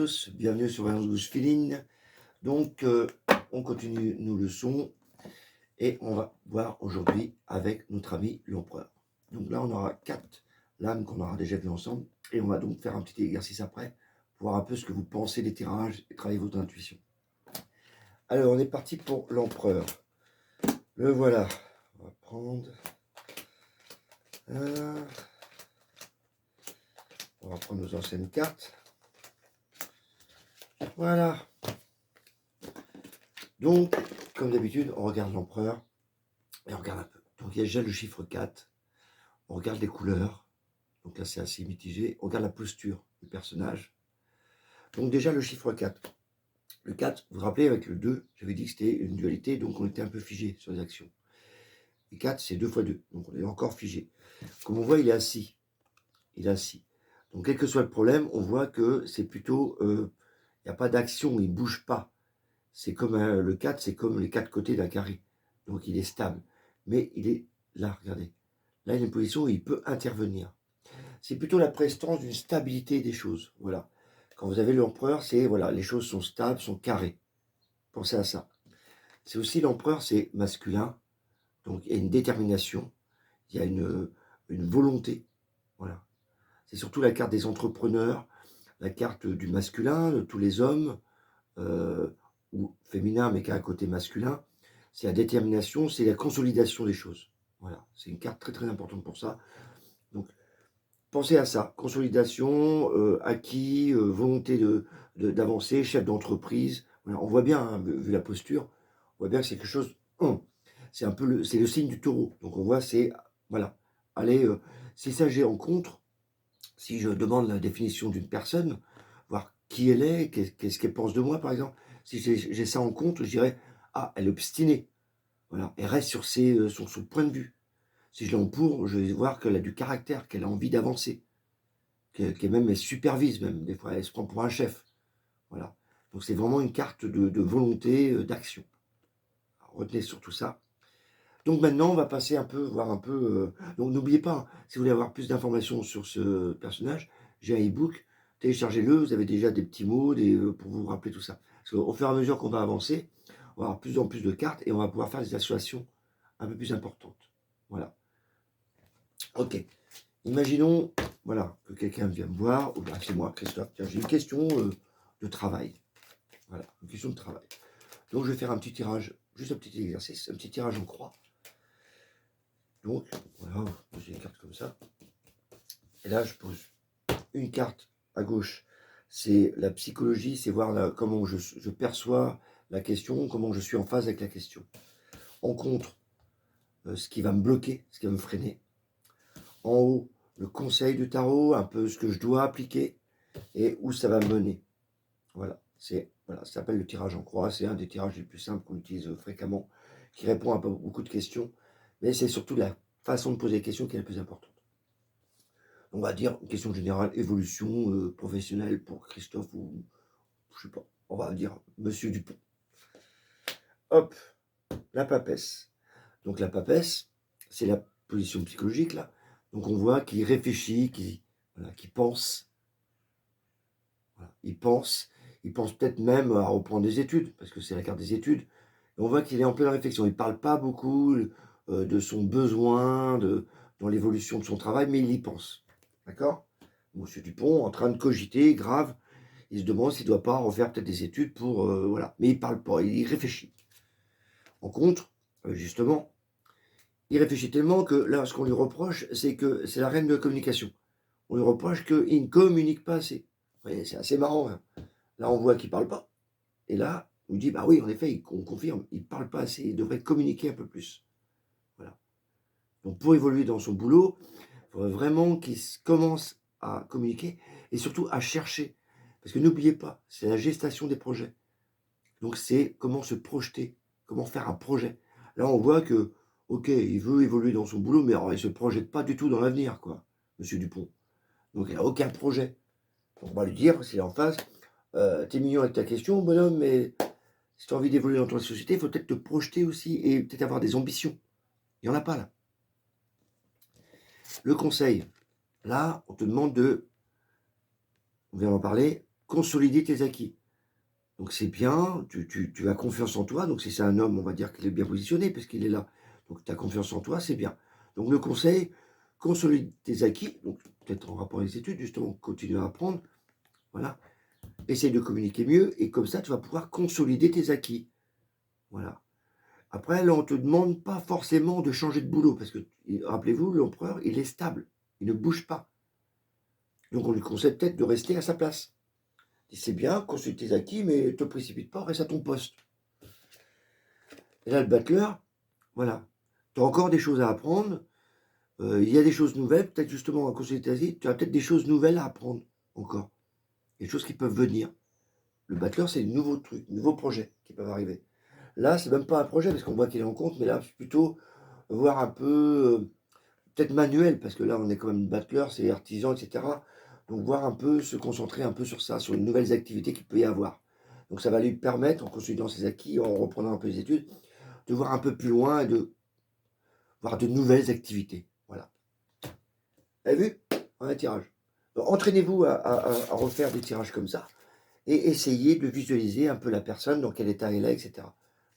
tous, bienvenue sur Voyance Gauche Feeling. Donc, on continue nos leçons et on va voir aujourd'hui avec notre ami l'empereur. Donc là, on aura 4 lames qu'on aura déjà vues ensemble et on va donc faire un petit exercice après pour voir un peu ce que vous pensez des tirages et travailler votre intuition. Alors, on est parti pour l'empereur. Le voilà. On va prendre... on va prendre nos anciennes cartes. Voilà. Donc, comme d'habitude, on regarde l'empereur et on regarde un peu. Donc, il y a déjà le chiffre 4. On regarde les couleurs. Donc là, c'est assez mitigé. On regarde la posture du personnage. Donc déjà, le chiffre 4. Le 4, vous vous rappelez, avec le 2, j'avais dit que c'était une dualité, donc on était un peu figé sur les actions. Et 4, c'est 2 fois 2, donc on est encore figé. Comme on voit, il est assis. Il est assis. Donc, quel que soit le problème, on voit que c'est plutôt... il n'y a pas d'action, il ne bouge pas. C'est comme le 4, c'est comme les 4 côtés d'un carré. Donc, il est stable. Mais il est là, regardez. Là, il a une position où il peut intervenir. C'est plutôt la prestance d'une stabilité des choses. Voilà. Quand vous avez l'empereur, c'est voilà, les choses sont stables, sont carrées. Pensez à ça. C'est aussi l'empereur, c'est masculin. Donc, il y a une détermination. Il y a une volonté. Voilà. C'est surtout la carte des entrepreneurs, la carte du masculin, de tous les hommes, ou féminin, mais qui a un côté masculin. C'est la détermination, c'est la consolidation des choses. Voilà, c'est une carte très très importante pour ça. Donc, pensez à ça, consolidation, acquis, volonté d'avancer, chef d'entreprise. Voilà, on voit bien, hein, vu la posture, on voit bien que c'est quelque chose, c'est un peu c'est le signe du taureau. Donc on voit, c'est, voilà, allez, si ça j'ai en contre, si je demande la définition d'une personne, voir qui elle est, qu'est-ce qu'elle pense de moi, par exemple, si j'ai ça en compte, je dirais, ah, elle est obstinée, voilà, elle reste sur son point de vue. Si je l'ai en pour, je vais voir qu'elle a du caractère, qu'elle a envie d'avancer, qu'elle même elle supervise même, des fois, elle se prend pour un chef, voilà. Donc c'est vraiment une carte de volonté, d'action. Retenez surtout ça. Donc maintenant, on va passer un peu, voir un peu... donc n'oubliez pas, hein, si vous voulez avoir plus d'informations sur ce personnage, j'ai un e-book, téléchargez-le, vous avez déjà des petits mots pour vous rappeler tout ça. Parce qu'au fur et à mesure qu'on va avancer, on va avoir plus en plus de cartes et on va pouvoir faire des associations un peu plus importantes. Voilà. Ok. Imaginons, voilà, que quelqu'un vient me voir, ou bien c'est moi, Christophe, tiens, j'ai une question de travail. Voilà, une question de travail. Donc je vais faire un petit tirage, juste un petit exercice, un petit tirage en croix. Donc, voilà, j'ai une carte comme ça. Et là, je pose une carte à gauche. C'est la psychologie, c'est voir comment je perçois la question, comment je suis en phase avec la question. En contre, ce qui va me bloquer, ce qui va me freiner. En haut, le conseil du tarot, un peu ce que je dois appliquer et où ça va me mener. Voilà, ça s'appelle le tirage en croix. C'est un des tirages les plus simples qu'on utilise fréquemment, qui répond à beaucoup de questions. Mais c'est surtout la façon de poser les questions qui est la plus importante. On va dire une question générale, évolution professionnelle pour Christophe ou je sais pas, on va dire Monsieur Dupont. Hop, la papesse. Donc la papesse, c'est la position psychologique là. Donc on voit qu'il réfléchit, qu'il pense. Voilà. Il pense peut-être même à reprendre des études, parce que c'est la carte des études. Et on voit qu'il est en pleine réflexion. Il ne parle pas beaucoup de son besoin, dans l'évolution de son travail, mais il y pense. D'accord? Monsieur Dupont, en train de cogiter, grave, il se demande s'il ne doit pas refaire peut-être des études pour... voilà. Mais il ne parle pas, il réfléchit. En contre, justement, il réfléchit tellement que là, ce qu'on lui reproche, c'est que c'est la reine de la communication. On lui reproche qu'il ne communique pas assez. Vous voyez, c'est assez marrant. Hein. Là, on voit qu'il ne parle pas. Et là, on lui dit, bah oui, en effet, on confirme, il ne parle pas assez, il devrait communiquer un peu plus. Voilà. Donc, pour évoluer dans son boulot, il faudrait vraiment qu'il commence à communiquer et surtout à chercher. Parce que n'oubliez pas, c'est la gestation des projets. Donc, c'est comment se projeter, comment faire un projet. Là, on voit que, ok, il veut évoluer dans son boulot, mais alors, il ne se projette pas du tout dans l'avenir, quoi, Monsieur Dupont. Donc, il n'a aucun projet. Donc, on va lui dire, s'il est en face, t'es mignon avec ta question, bonhomme, mais si tu as envie d'évoluer dans ton société, il faut peut-être te projeter aussi et peut-être avoir des ambitions. Il n'y en a pas, là. Le conseil. Là, on te demande on vient d'en parler, consolider tes acquis. Donc c'est bien, tu as confiance en toi, donc si c'est un homme, on va dire qu'il est bien positionné parce qu'il est là. Donc tu as confiance en toi, c'est bien. Donc le conseil, consolide tes acquis, donc peut-être en rapport avec les études, justement, continue à apprendre, voilà. Essaye de communiquer mieux et comme ça, tu vas pouvoir consolider tes acquis. Voilà. Après, là, on ne te demande pas forcément de changer de boulot parce que, rappelez-vous, l'empereur, il est stable, il ne bouge pas. Donc on lui conseille peut-être de rester à sa place. C'est bien, consulte tes acquis, mais ne te précipite pas, reste à ton poste. Et là, le battleur, voilà. Tu as encore des choses à apprendre. Il y a des choses nouvelles, peut-être justement à consulter tes acquis, tu as peut-être des choses nouvelles à apprendre encore. Des choses qui peuvent venir. Le battleur, c'est de nouveaux trucs, de nouveaux projets qui peuvent arriver. Là, c'est même pas un projet, parce qu'on voit qu'il est en compte, mais là, c'est plutôt voir un peu, peut-être manuel, parce que là, on est quand même battleur, c'est artisan, etc. Donc, voir un peu, se concentrer un peu sur ça, sur les nouvelles activités qu'il peut y avoir. Donc, ça va lui permettre, en consolidant ses acquis, en reprenant un peu les études, de voir un peu plus loin et de voir de nouvelles activités. Voilà. Vous avez vu? Un tirage. Donc, entraînez-vous à refaire des tirages comme ça et essayez de visualiser un peu la personne, dans quel état elle est, etc.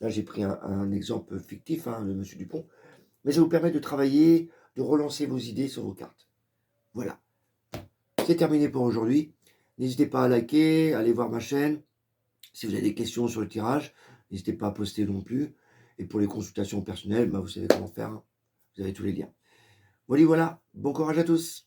Là, j'ai pris un exemple fictif, de M. Dupont, mais ça vous permet de travailler, de relancer vos idées sur vos cartes. Voilà. C'est terminé pour aujourd'hui. N'hésitez pas à liker, à aller voir ma chaîne. Si vous avez des questions sur le tirage, n'hésitez pas à poster non plus. Et pour les consultations personnelles, vous savez comment faire. Vous avez tous les liens. Voilà, bon courage à tous.